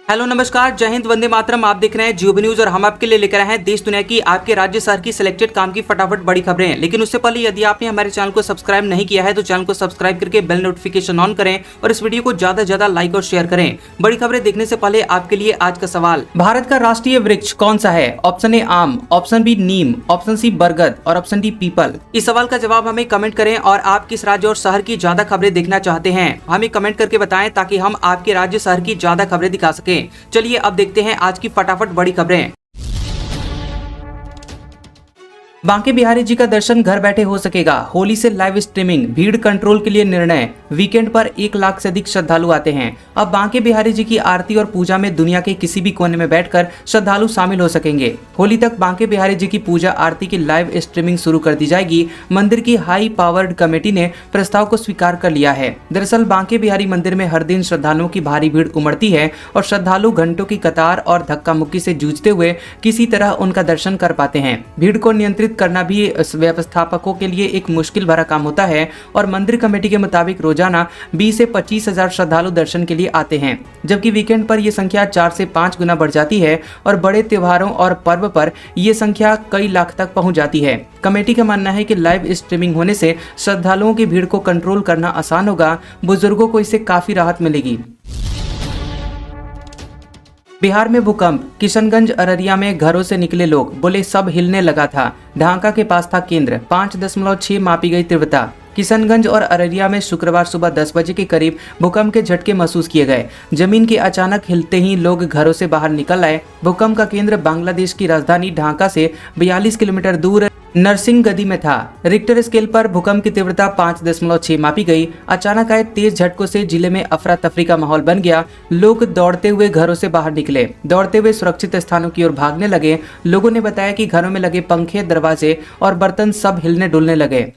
Hello नमस्कार, जय हिंद, वंदे मातरम। आप देख रहे हैं जियो न्यूज और हम आपके लिए लेकर आए हैं देश दुनिया की, आपके राज्य शहर की सिलेक्टेड काम की फटाफट बड़ी खबरें। लेकिन उससे पहले यदि आपने हमारे चैनल को सब्सक्राइब नहीं किया है तो चैनल को सब्सक्राइब करके बेल नोटिफिकेशन ऑन करें और इस वीडियो को ज्यादा से ज्यादा लाइक और शेयर करें। बड़ी खबरें देखने से पहले आपके लिए आज का सवाल, भारत का राष्ट्रीय वृक्ष कौन सा है? ऑप्शन ए आम, ऑप्शन बी नीम, ऑप्शन सी बरगद और ऑप्शन डी पीपल। इस सवाल का जवाब हमें कमेंट करें और आप किस राज्य और शहर की ज्यादा खबरें देखना चाहते हैं हमें कमेंट करके बताएं ताकि हम आपके राज्य शहर की ज्यादा खबरें दिखा सकें। चलिए अब देखते हैं आज की फटाफट बड़ी खबरें। बांके बिहारी जी का दर्शन घर बैठे हो सकेगा, होली से लाइव स्ट्रीमिंग, भीड़ कंट्रोल के लिए निर्णय। वीकेंड पर 1 लाख से अधिक श्रद्धालु आते हैं। अब बांके बिहारी जी की आरती और पूजा में दुनिया के किसी भी कोने में बैठकर श्रद्धालु शामिल हो सकेंगे। होली तक बांके बिहारी जी की पूजा आरती की लाइव स्ट्रीमिंग शुरू कर दी जाएगी। मंदिर की हाई पावर्ड कमेटी ने प्रस्ताव को स्वीकार कर लिया है। दरअसल बांके बिहारी मंदिर में हर दिन श्रद्धालुओं की भारी भीड़ उमड़ती है और श्रद्धालु घंटों की कतार और धक्का मुक्की से जूझते हुए किसी तरह उनका दर्शन कर पाते हैं। भीड़ को नियंत्रित करना भी व्यवस्थापकों के लिए एक मुश्किल भरा काम होता है और मंदिर कमेटी के मुताबिक रोजाना 20 से 25 हजार श्रद्धालु दर्शन के लिए आते हैं, जबकि वीकेंड पर यह संख्या 4 से 5 गुना बढ़ जाती है और बड़े त्योहारों और पर्व पर यह संख्या कई लाख तक पहुंच जाती है। कमेटी का मानना है कि लाइव स्ट्रीमिंग होने से श्रद्धालुओं की भीड़ को कंट्रोल करना आसान होगा। बुजुर्गों को इससे काफी राहत मिलेगी। बिहार में भूकंप, किशनगंज अररिया में घरों से निकले लोग, बोले सब हिलने लगा था। ढाका के पास था केंद्र, 5.6 मापी गई तीव्रता। किशनगंज और अररिया में शुक्रवार सुबह 10 बजे के करीब भूकंप के झटके महसूस किए गए। जमीन के अचानक हिलते ही लोग घरों से बाहर निकल आए। भूकंप का केंद्र बांग्लादेश की राजधानी ढाका से 42 किलोमीटर दूर नरसिंहगदी में था। रिक्टर स्केल पर भूकंप की तीव्रता 5.6 मापी गई। अचानक आए तेज झटकों से जिले में अफरा तफरी का माहौल बन गया। लोग दौड़ते हुए घरों से बाहर निकले, दौड़ते हुए सुरक्षित स्थानों की ओर भागने लगे। लोगों ने बताया कि घरों में लगे पंखे, दरवाजे और बर्तन सब हिलने डुलने लगे।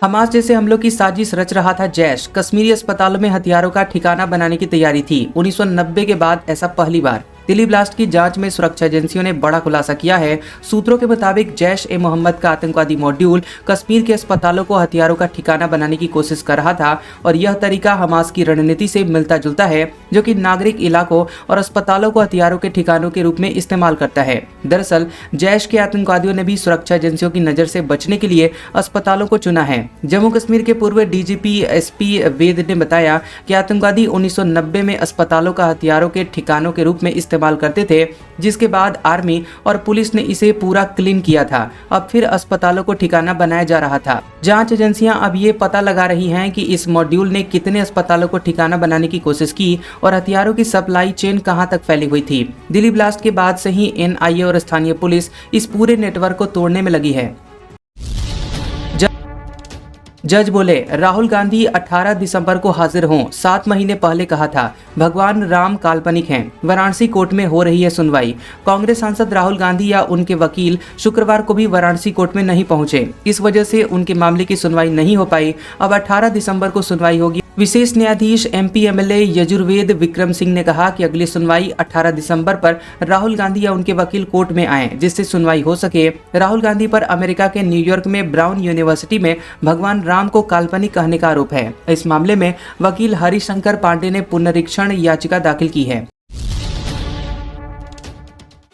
हमास जैसे हमलों की साजिश रच रहा था जैश। कश्मीरी अस्पतालों में हथियारों का ठिकाना बनाने की तैयारी थी। 1990 के बाद ऐसा पहली बार। दिल्ली ब्लास्ट की जांच में सुरक्षा एजेंसियों ने बड़ा खुलासा किया है। सूत्रों के मुताबिक जैश ए मोहम्मद का आतंकवादी मॉड्यूल कश्मीर के अस्पतालों को हथियारों का ठिकाना बनाने की कोशिश कर रहा था और यह तरीका हमास की रणनीति से मिलता जुलता है, जो कि नागरिक इलाकों और अस्पतालों को हथियारों के ठिकानों के रूप में इस्तेमाल करता है। दरअसल जैश के आतंकवादियों ने भी सुरक्षा एजेंसियों की नजर से बचने के लिए अस्पतालों को चुना है। जम्मू कश्मीर के पूर्व डीजीपी एसपी वेद ने बताया कि आतंकवादी 1990 में अस्पतालों का हथियारों के ठिकानों के रूप में इस्तेमाल करते थे, जिसके बाद आर्मी और पुलिस ने इसे पूरा क्लीन किया था। अब फिर अस्पतालों को ठिकाना बनाया जा रहा था। जांच एजेंसियां अब ये पता लगा रही हैं कि इस मॉड्यूल ने कितने अस्पतालों को ठिकाना बनाने की कोशिश की और हथियारों की सप्लाई चेन कहां तक फैली हुई थी। दिल्ली ब्लास्ट के बाद से ही एनआईए और स्थानीय पुलिस इस पूरे नेटवर्क को तोड़ने में लगी है। जज बोले राहुल गांधी 18 दिसंबर को हाजिर हों, 7 महीने पहले कहा था। भगवान राम काल्पनिक हैं। वाराणसी कोर्ट में हो रही है सुनवाई। कांग्रेस सांसद राहुल गांधी या उनके वकील शुक्रवार को भी वाराणसी कोर्ट में नहीं पहुंचे। इस वजह से उनके मामले की सुनवाई नहीं हो पाई। अब 18 दिसंबर को सुनवाई होगी। विशेष न्यायाधीश एमपी एमएलए यजुर्वेद विक्रम सिंह ने कहा कि अगली सुनवाई 18 दिसंबर पर राहुल गांधी या उनके वकील कोर्ट में आए, जिससे सुनवाई हो सके। राहुल गांधी पर अमेरिका के न्यूयॉर्क में ब्राउन यूनिवर्सिटी में भगवान राम को काल्पनिक कहने का आरोप है। इस मामले में वकील हरिशंकर पांडे ने पुनरीक्षण याचिका दाखिल की है।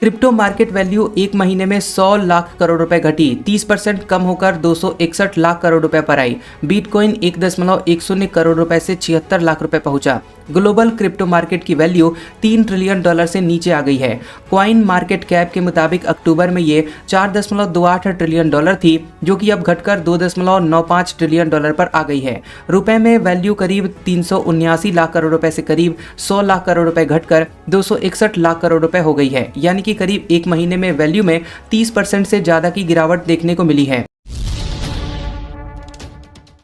क्रिप्टो मार्केट वैल्यू 1 महीने में 100 लाख करोड़ रुपए घटी, 30% कम होकर 261 लाख करोड़ रुपए पर आई। बिटकॉइन 1.10 करोड़ रुपए से 76 लाख रुपए पहुंचा। ग्लोबल क्रिप्टो मार्केट की वैल्यू $3 ट्रिलियन से नीचे आ गई है। कॉइन मार्केट कैप के मुताबिक अक्टूबर में ये 4.28 ट्रिलियन डॉलर थी, जो कि अब घटकर 2.95 ट्रिलियन डॉलर पर आ गई है। रुपए में वैल्यू करीब 379 लाख करोड़ रुपए से करीब 100 लाख करोड़ रुपए घटकर 261 लाख करोड़ रुपए हो गई है। यानी कि करीब 1 महीने में वैल्यू में 30% से ज्यादा की गिरावट देखने को मिली है।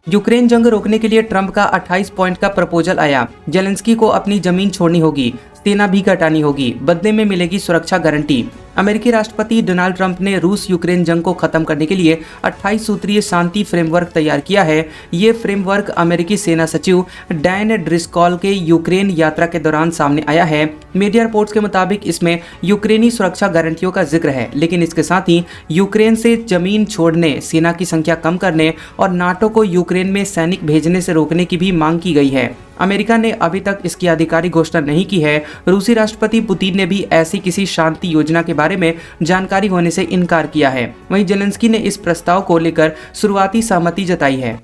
यूक्रेन जंग रोकने के लिए ट्रंप का 28 पॉइंट का प्रपोजल आया। जेलेंस्की को अपनी जमीन छोड़नी होगी, सेना भी घटानी होगी, बदले में मिलेगी सुरक्षा गारंटी। अमेरिकी राष्ट्रपति डोनाल्ड ट्रंप ने रूस यूक्रेन जंग को खत्म करने के लिए 28 सूत्रीय शांति फ्रेमवर्क तैयार किया है। ये फ्रेमवर्क अमेरिकी सेना सचिव डैन ड्रिस्कॉल के यूक्रेन यात्रा के दौरान सामने आया है। मीडिया रिपोर्ट्स के मुताबिक इसमें यूक्रेनी सुरक्षा गारंटियों का जिक्र है, लेकिन इसके साथ ही यूक्रेन से जमीन छोड़ने, सेना की संख्या कम करने और नाटो को यूक्रेन में सैनिक भेजने से रोकने की भी मांग की गई है। अमेरिका ने अभी तक इसकी आधिकारिक घोषणा नहीं की है। रूसी राष्ट्रपति पुतिन ने भी ऐसी किसी शांति योजना के बारे में जानकारी होने से इनकार किया है। वहीं जेलेंस्की ने इस प्रस्ताव को लेकर शुरुआती सहमति जताई है।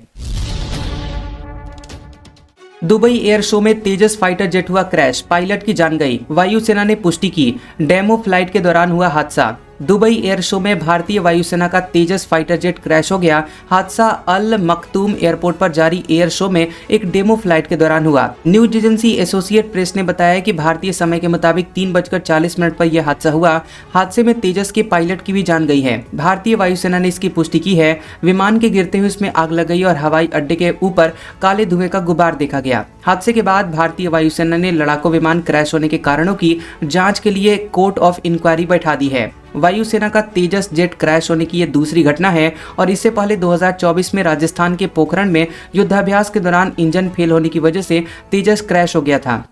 दुबई एयर शो में तेजस फाइटर जेट हुआ क्रैश, पायलट की जान गई। वायुसेना ने पुष्टि की, डेमो फ्लाइट के दौरान हुआ हादसा। दुबई एयर शो में भारतीय वायुसेना का तेजस फाइटर जेट क्रैश हो गया। हादसा अल मखतूम एयरपोर्ट पर जारी एयर शो में एक डेमो फ्लाइट के दौरान हुआ। न्यूज एजेंसी एसोसिएट प्रेस ने बताया कि भारतीय समय के मुताबिक 3:40 पर यह हादसा हुआ। हादसे में तेजस के पायलट की भी जान गई है। भारतीय वायुसेना ने इसकी पुष्टि की है। विमान के गिरते हुए इसमें आग लग गई और हवाई अड्डे के ऊपर काले धुएं का गुबार देखा गया। हादसे के बाद भारतीय वायुसेना ने लड़ाकू विमान क्रैश होने के कारणों की जांच के लिए कोर्ट ऑफ इंक्वायरी बैठा दी है। वायुसेना का तेजस जेट क्रैश होने की यह दूसरी घटना है और इससे पहले 2024 में राजस्थान के पोखरण में युद्धाभ्यास के दौरान इंजन फेल होने की वजह से तेजस क्रैश हो गया था।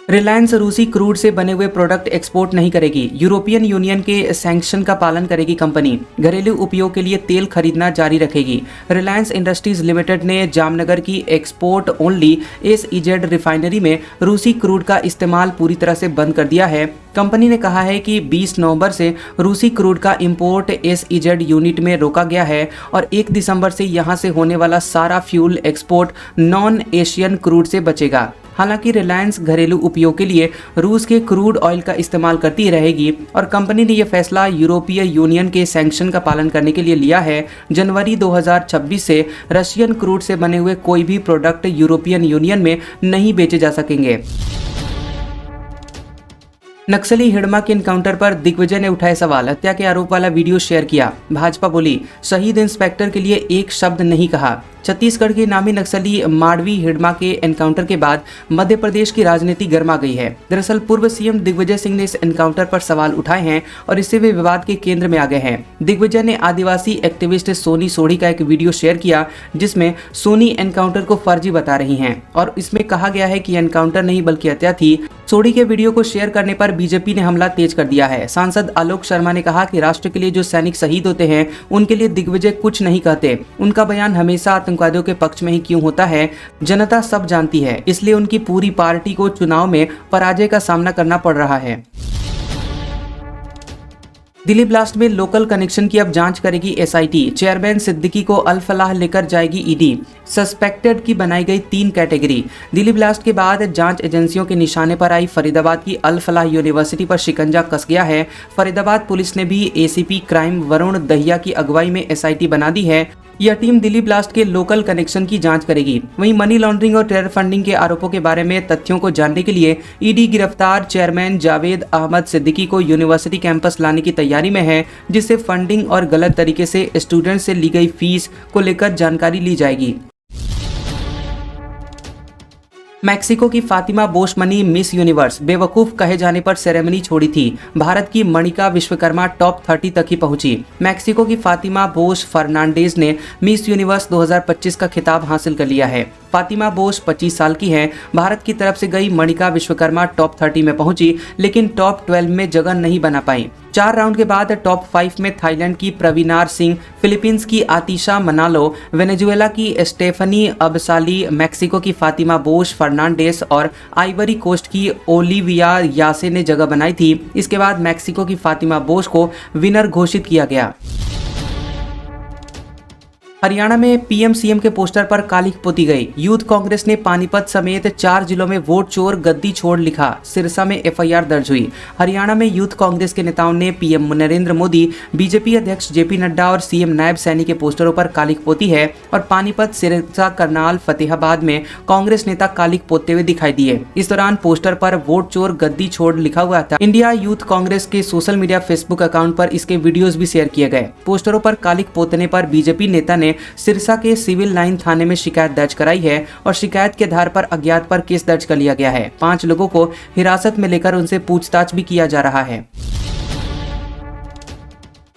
रिलायंस रूसी क्रूड से बने हुए प्रोडक्ट एक्सपोर्ट नहीं करेगी। यूरोपियन यूनियन के सैंक्शन का पालन करेगी कंपनी। घरेलू उपयोग के लिए तेल खरीदना जारी रखेगी। रिलायंस इंडस्ट्रीज लिमिटेड ने जामनगर की एक्सपोर्ट ओनली SEZ रिफाइनरी में रूसी क्रूड का इस्तेमाल पूरी तरह से बंद कर दिया है। कंपनी ने कहा है कि 20 नवंबर से रूसी क्रूड का इंपोर्ट SEZ यूनिट में रोका गया है और 1 दिसंबर से यहां से होने वाला सारा fuel export non Asian crude से बचेगा। हालांकि रिलायंस घरेलू उपयोग के लिए रूस के क्रूड ऑयल का इस्तेमाल करती रहेगी और कंपनी ने यह फैसला यूरोपीय यूनियन के सैंक्शन का पालन करने के लिए लिया है। जनवरी 2026 से रशियन क्रूड से बने हुए कोई भी प्रोडक्ट यूरोपियन यूनियन में नहीं बेचे जा सकेंगे। नक्सली हिडमा के एनकाउंटर पर दिग्विजय ने उठाए सवाल। हत्या के आरोप वाला वीडियो शेयर किया। भाजपा बोली, शहीद इंस्पेक्टर के लिए एक शब्द नहीं कहा। छत्तीसगढ़ के नामी नक्सली माडवी हिडमा के एनकाउंटर के बाद मध्य प्रदेश की राजनीति गर्मा गई है। दरअसल पूर्व सीएम दिग्विजय सिंह ने इस एनकाउंटर पर सवाल उठाए हैं और इससे वे विवाद के केंद्र में आ गए हैं। दिग्विजय ने आदिवासी एक्टिविस्ट सोनी सोढ़ी का एक वीडियो शेयर किया जिसमें सोनी एनकाउंटर को फर्जी बता रही हैं और इसमें कहा गया है कि एनकाउंटर नहीं बल्कि हत्या थी। सोढ़ी के वीडियो को शेयर करने पर बीजेपी ने हमला तेज कर दिया है। सांसद आलोक शर्मा ने कहा कि राष्ट्र के लिए जो सैनिक शहीद होते हैं उनके लिए दिग्विजय कुछ नहीं कहते। उनका बयान हमेशा आतंकवादियों के पक्ष में ही क्यों होता है, जनता सब जानती है, इसलिए उनकी पूरी पार्टी को चुनाव में पराजय का सामना करना पड़ रहा है। दिल्ली ब्लास्ट में लोकल कनेक्शन की अब जांच करेगी SIT। चेयरमैन सिद्दीकी को अल फलाह लेकर जाएगी ED। सस्पेक्टेड की बनाई गई 3 कैटेगरी। दिल्ली ब्लास्ट के बाद जांच एजेंसियों के निशाने पर आई फरीदाबाद की अल फलाह यूनिवर्सिटी पर शिकंजा कस गया है। फरीदाबाद पुलिस ने भी ACP क्राइम वरुण दहिया की अगुवाई में SIT बना दी है। यह टीम दिल्ली ब्लास्ट के लोकल कनेक्शन की जांच करेगी। वहीं मनी लॉन्ड्रिंग और टेरर फंडिंग के आरोपों के बारे में तथ्यों को जानने के लिए ED गिरफ्तार चेयरमैन जावेद अहमद सिद्दीकी को यूनिवर्सिटी कैंपस लाने की तैयारी में है, जिससे फंडिंग और गलत तरीके से स्टूडेंट से ली गई फीस को लेकर जानकारी ली जाएगी। मैक्सिको की फातिमा बोशमनी मिस यूनिवर्स बेवकूफ कहे जाने पर सेरेमनी छोड़ी थी। भारत की मणिका विश्वकर्मा टॉप 30 तक ही पहुंची। मैक्सिको की फातिमा बोश फर्नांडेज ने मिस यूनिवर्स 2025 का खिताब हासिल कर लिया है। फातिमा बोश 25 साल की हैं। भारत की तरफ से गई मणिका विश्वकर्मा टॉप 30 में पहुंची, लेकिन टॉप 12 में जगह नहीं बना पाई। 4 राउंड के बाद टॉप 5 में थाईलैंड की प्रवीनार सिंह, फिलीपींस की आतिशा मनालो, वेनेजुएला की स्टेफनी अबसाली, मैक्सिको की फातिमा बोश फर्नांडेस और आइवरी कोस्ट की ओलिविया यासे ने जगह बनाई थी। इसके बाद मैक्सिको की फातिमा बोश को विनर घोषित किया गया। हरियाणा में PM CM के पोस्टर पर कालिख पोती गई। यूथ कांग्रेस ने पानीपत समेत 4 जिलों में वोट चोर गद्दी छोड़ लिखा। सिरसा में FIR दर्ज हुई। हरियाणा में यूथ कांग्रेस के नेताओं ने PM नरेंद्र मोदी, BJP अध्यक्ष JP नड्डा और CM नायब सैनी के पोस्टरों पर कालिख पोती है और पानीपत, सिरसा, करनाल, फतेहाबाद में कांग्रेस नेता कालिख पोतते हुए दिखाई दिए। इस दौरान पोस्टर पर वोट चोर गद्दी छोड़ लिखा हुआ था। इंडिया यूथ कांग्रेस के सोशल मीडिया फेसबुक अकाउंट पर इसके वीडियोज भी शेयर किए गए। पोस्टरों पर कालिख पोतने पर BJP नेता ने सिरसा के सिविल लाइन थाने में शिकायत दर्ज कराई है और शिकायत के आधार पर अज्ञात पर केस दर्ज कर लिया गया है। 5 लोगों को हिरासत में लेकर उनसे पूछताछ भी किया जा रहा है।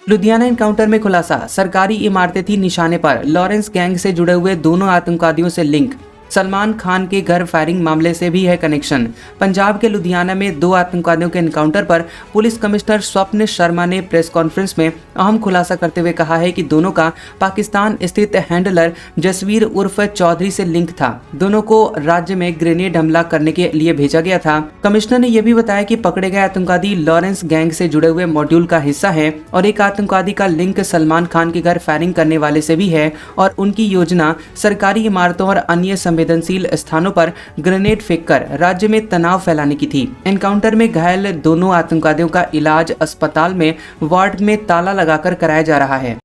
लुधियाना एनकाउंटर में खुलासा, सरकारी इमारतें थी निशाने पर। लॉरेंस गैंग से जुड़े हुए दोनों आतंकवादियों से लिंक। सलमान खान के घर फायरिंग मामले से भी है कनेक्शन। पंजाब के लुधियाना में 2 आतंकवादियों के एनकाउंटर पर पुलिस कमिश्नर स्वप्न शर्मा ने प्रेस कॉन्फ्रेंस में अहम खुलासा करते हुए कहा है कि दोनों का पाकिस्तान स्थित हैंडलर जसवीर उर्फ चौधरी से लिंक था। दोनों को राज्य में ग्रेनेड हमला करने के लिए भेजा गया था। कमिश्नर ने यह भी बताया कि पकड़े गए आतंकवादी लॉरेंस गैंग से जुड़े हुए मॉड्यूल का हिस्सा है और एक आतंकवादी का लिंक सलमान खान के घर फायरिंग करने वाले से भी है और उनकी योजना सरकारी इमारतों और अन्य संवेदनशील स्थानों पर ग्रेनेड फेंककर राज्य में तनाव फैलाने की थी। एनकाउंटर में घायल दोनों आतंकवादियों का इलाज अस्पताल में वार्ड में ताला लगाकर कराया जा रहा है।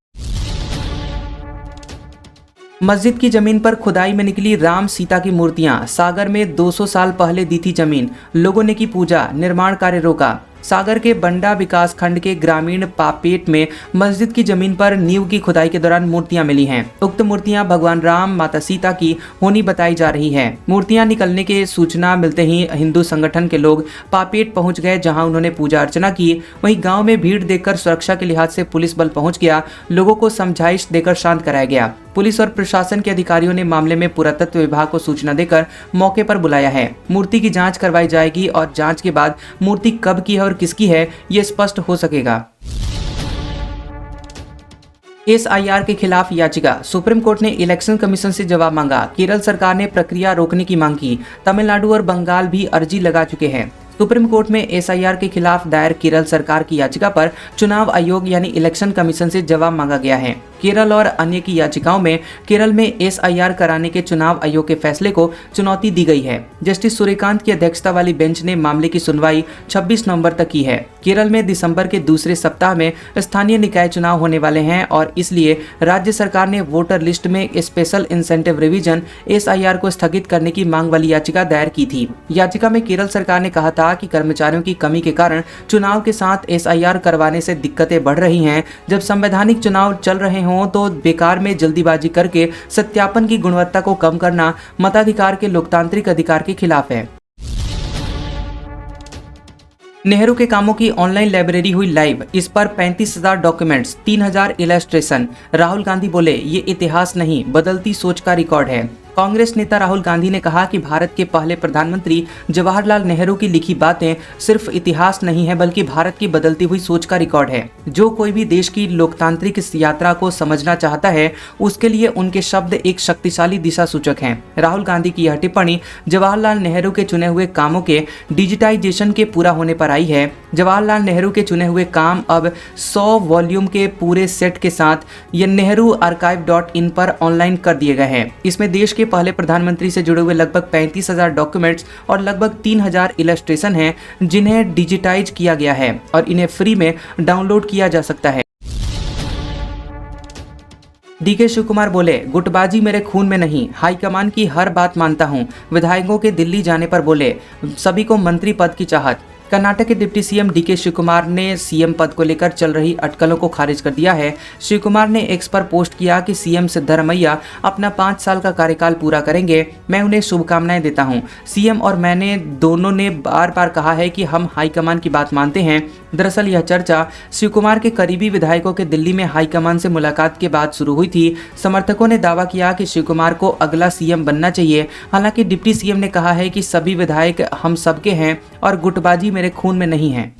मस्जिद की जमीन पर खुदाई में निकली राम सीता की मूर्तियां। सागर में 200 साल पहले दी थी जमीन, लोगों ने की पूजा, निर्माण कार्य रोका। सागर के बंडा विकास खंड के ग्रामीण पापेट में मस्जिद की जमीन पर नींव की खुदाई के दौरान मूर्तियां मिली हैं। उक्त मूर्तियां भगवान राम माता सीता की होनी बताई जा रही है। मूर्तियां निकलने की सूचना मिलते ही हिंदू संगठन के लोग पापेट पहुंच गए, जहां उन्होंने पूजा अर्चना की। वहीं गांव में भीड़ देखकर सुरक्षा के लिहाज से पुलिस बल पहुंच गया। लोगों को समझाइश देकर शांत कराया गया। पुलिस और प्रशासन के अधिकारियों ने मामले में पुरातत्व विभाग को सूचना देकर मौके पर बुलाया है। मूर्ति की जांच करवाई जाएगी और जांच के बाद मूर्ति कब की है और किसकी है ये स्पष्ट हो सकेगा। SIR के खिलाफ याचिका। सुप्रीम कोर्ट ने इलेक्शन कमीशन से जवाब मांगा। केरल सरकार ने प्रक्रिया रोकने की मांग की। तमिलनाडु और बंगाल भी अर्जी लगा चुके हैं। सुप्रीम कोर्ट में SIR के खिलाफ दायर केरल सरकार की याचिका पर चुनाव आयोग यानी इलेक्शन कमीशन से जवाब मांगा गया है। केरल और अन्य की याचिकाओं में केरल में SIR कराने के चुनाव आयोग के फैसले को चुनौती दी गई है। जस्टिस सूर्यकांत की अध्यक्षता वाली बेंच ने मामले की सुनवाई 26 नवंबर तक की है। केरल में दिसंबर के दूसरे सप्ताह में स्थानीय निकाय चुनाव होने वाले हैं और इसलिए राज्य सरकार ने वोटर लिस्ट में स्पेशल इंसेंटिव रिवीजन SIR को स्थगित करने की मांग वाली याचिका दायर की थी। याचिका में केरल सरकार ने कहा था कि कर्मचारियों की कमी के कारण चुनाव के साथ SIR करवाने से दिक्कतें बढ़ रही हैं। जब संवैधानिक चुनाव चल रहे हों तो बेकार में जल्दीबाजी करके सत्यापन की गुणवत्ता को कम करना मताधिकार के लोकतांत्रिक अधिकार के खिलाफ है। नेहरू के कामों की ऑनलाइन लाइब्रेरी हुई लाइव। इस पर 35,000 डॉक्यूमेंट्स, 3,000 इलस्ट्रेशन। राहुल गांधी बोले, ये इतिहास नहीं बदलती सोच का रिकॉर्ड है। कांग्रेस नेता राहुल गांधी ने कहा कि भारत के पहले प्रधानमंत्री जवाहरलाल नेहरू की लिखी बातें सिर्फ इतिहास नहीं है बल्कि भारत की बदलती हुई सोच का रिकॉर्ड है। जो कोई भी देश की लोकतांत्रिक यात्रा को समझना चाहता है उसके लिए उनके शब्द एक शक्तिशाली दिशा सूचक हैं। राहुल गांधी की यह टिप्पणी जवाहरलाल नेहरू के चुने हुए कामों के डिजिटाइजेशन के पूरा होने पर आई है। जवाहरलाल नेहरू के चुने हुए काम अब 100 वॉल्यूम के पूरे सेट के साथ ये nehruarchive.in पर ऑनलाइन कर दिए गए हैं। इसमें देश के पहले प्रधानमंत्री से जुड़े हुए लगभग 35,000 डॉक्यूमेंट्स और लगभग 3,000 इलस्ट्रेशन हैं जिन्हें डिजिटाइज किया गया है और इन्हें फ्री में डाउनलोड किया जा सकता है। DK शिव कुमार बोले, गुटबाजी मेरे खून में नहीं, हाईकमान की हर बात मानता हूं। विधायकों के दिल्ली जाने पर बोले, सभी को मंत्री पद की चाहत। कर्नाटक के deputy CM DK Shivakumar ने सीएम पद को लेकर चल रही अटकलों को खारिज कर दिया है। शिव कुमार ने एक्स पर पोस्ट किया कि सीएम सिद्धरमैया अपना 5 साल का कार्यकाल पूरा करेंगे। मैं उन्हें शुभकामनाएं देता हूं। सीएम और मैंने दोनों ने बार बार कहा है कि हम हाईकमान की बात मानते हैं। दरअसल यह चर्चा शिव कुमार के करीबी विधायकों के दिल्ली में हाईकमान से मुलाकात के बाद शुरू हुई थी। समर्थकों ने दावा किया कि शिव कुमार को अगला सीएम बनना चाहिए। हालांकि डिप्टी सीएम ने कहा है कि सभी विधायक हम सबके हैं और गुटबाजी मेरे खून में नहीं है।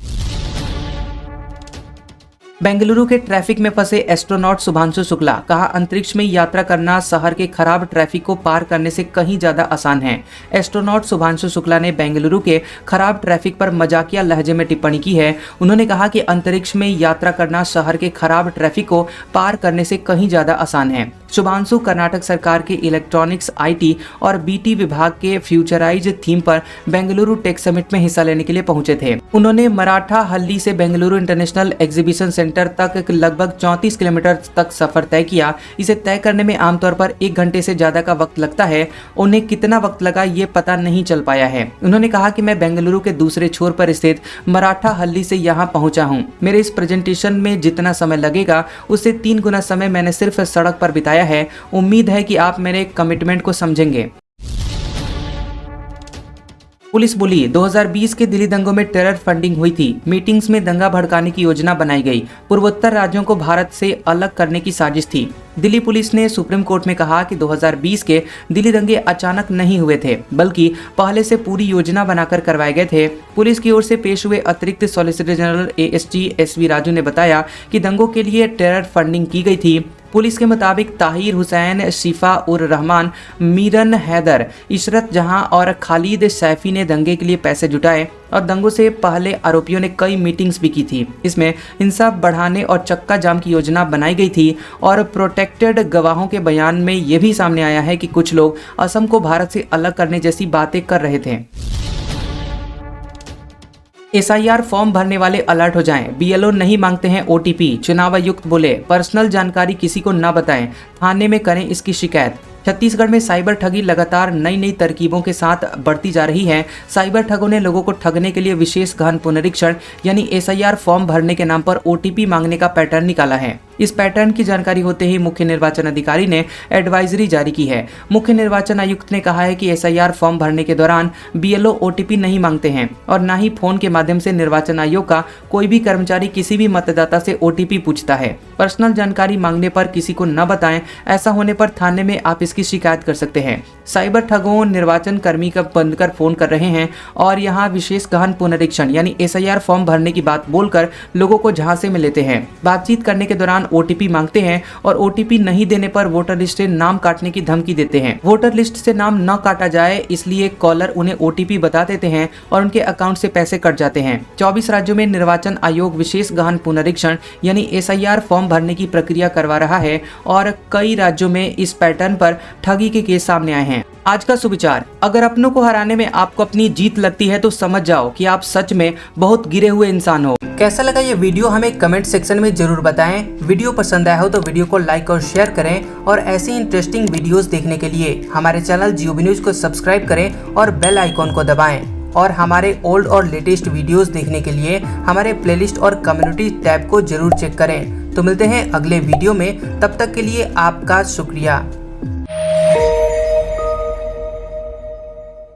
बेंगलुरु के ट्रैफिक में फंसे एस्ट्रोनॉट शुभांशु शुक्ला, कहा अंतरिक्ष में यात्रा करना शहर के खराब ट्रैफिक को पार करने से कहीं ज्यादा आसान है। एस्ट्रोनॉट शुभांशु शुक्ला ने बेंगलुरु के खराब ट्रैफिक पर मजाकिया लहजे में टिप्पणी की है। उन्होंने कहा कि अंतरिक्ष में यात्रा करना शहर के खराब ट्रैफिक को पार करने से कहीं ज्यादा आसान है। शुभांशु कर्नाटक सरकार के इलेक्ट्रॉनिक्स, IT और BT विभाग के फ्यूचराइज थीम पर बेंगलुरु टेक समिट में हिस्सा लेने के लिए पहुंचे थे। उन्होंने मराठा हल्ली से बेंगलुरु इंटरनेशनल एग्जीबिशन सेंटर तक लगभग 34 किलोमीटर तक सफर तय किया। इसे तय करने में आमतौर पर 1 घंटे से ज्यादा का वक्त लगता है। उन्हें कितना वक्त लगा ये पता नहीं चल पाया है। उन्होंने कहा कि मैं बेंगलुरु के दूसरे छोर पर स्थित मराठा हल्ली से यहाँ पहुंचा हूँ। मेरे इस प्रेजेंटेशन में जितना समय लगेगा उससे 3 गुना समय मैंने सिर्फ सड़क पर बिताया है। उम्मीद है कि आप मेरे कमिटमेंट को समझेंगे। पुलिस बोली, 2020 के दिल्ली दंगों में टेरर फंडिंग हुई थी। मीटिंग्स में दंगा भड़काने की योजना बनाई गई। पूर्वोत्तर राज्यों को भारत से अलग करने की साजिश थी। दिल्ली पुलिस ने सुप्रीम कोर्ट में कहा कि 2020 के दिल्ली दंगे अचानक नहीं हुए थे, बल्कि पहले से पूरी योजना बनाकर करवाए गए थे। पुलिस की ओर से पेश हुए अतिरिक्त solicitor general ASG SV Raju ने बताया कि दंगों के लिए टेरर फंडिंग की गई थी। पुलिस के मुताबिक ताहिर हुसैन, शिफा उर रहमान, मीरन हैदर, इशरत जहां और खालिद सैफी ने दंगे के लिए पैसे जुटाए और दंगों से पहले आरोपियों ने कई मीटिंग्स भी की थी। इसमें इंसाफ बढ़ाने और चक्का जाम की योजना बनाई गई थी और प्रोटेक्टेड गवाहों के बयान में ये भी सामने आया है कि कुछ लोग असम को भारत से अलग करने जैसी बातें कर रहे थे। SIR फॉर्म भरने वाले अलर्ट हो जाएं, BLO नहीं मांगते हैं OTP। चुनाव आयुक्त बोले पर्सनल जानकारी किसी को न बताएं, थाने में करें इसकी शिकायत। छत्तीसगढ़ में साइबर ठगी लगातार नई तरकीबों के साथ बढ़ती जा रही है। साइबर ठगों ने लोगों को ठगने के लिए विशेष गहन पुनरीक्षण यानी SIR फॉर्म भरने के नाम पर OTP मांगने का पैटर्न निकाला है। इस पैटर्न की जानकारी होते ही मुख्य निर्वाचन अधिकारी ने एडवाइजरी जारी की है। मुख्य निर्वाचन आयुक्त ने कहा है कि SIR फॉर्म भरने के दौरान BLO OTP नहीं मांगते हैं और न ही फोन के माध्यम से निर्वाचन आयोग का कोई भी कर्मचारी किसी भी मतदाता से OTP पूछता है। पर्सनल जानकारी मांगने पर किसी को न बताएं, ऐसा होने पर थाने में आप इसकी शिकायत कर सकते हैं। साइबर ठगों निर्वाचन कर्मी का बनकर फोन कर रहे हैं और यहाँ विशेष गहन पुनरीक्षण यानी SIR फॉर्म भरने की बात बोलकर लोगों को झांसे में लेते हैं। बातचीत करने के दौरान OTP मांगते हैं और OTP नहीं देने पर वोटर लिस्ट से नाम काटने की धमकी देते हैं। वोटर लिस्ट से नाम न काटा जाए इसलिए कॉलर उन्हें OTP बता देते हैं और उनके अकाउंट से पैसे कट जाते हैं। 24 राज्यों में निर्वाचन आयोग विशेष गहन पुनरीक्षण यानी SIR फॉर्म भरने की प्रक्रिया करवा रहा है और कई राज्यों में इस पैटर्न पर ठगी के केस सामने आए हैं। आज का सुविचार, अगर अपनों को हराने में आपको अपनी जीत लगती है तो समझ जाओ कि आप सच में बहुत गिरे हुए इंसान हो। कैसा लगा ये वीडियो हमें कमेंट सेक्शन में जरूर बताएं। वीडियो पसंद आया हो तो वीडियो को लाइक और शेयर करें और ऐसी इंटरेस्टिंग वीडियोस देखने के लिए हमारे चैनल GOB न्यूज को सब्सक्राइब करें और बेल आइकॉन को दबाएं। और हमारे ओल्ड और लेटेस्ट वीडियोस देखने के लिए हमारे प्लेलिस्ट और कम्युनिटी टैब को जरूर चेक करें। तो मिलते हैं अगले वीडियो में, तब तक के लिए आपका शुक्रिया।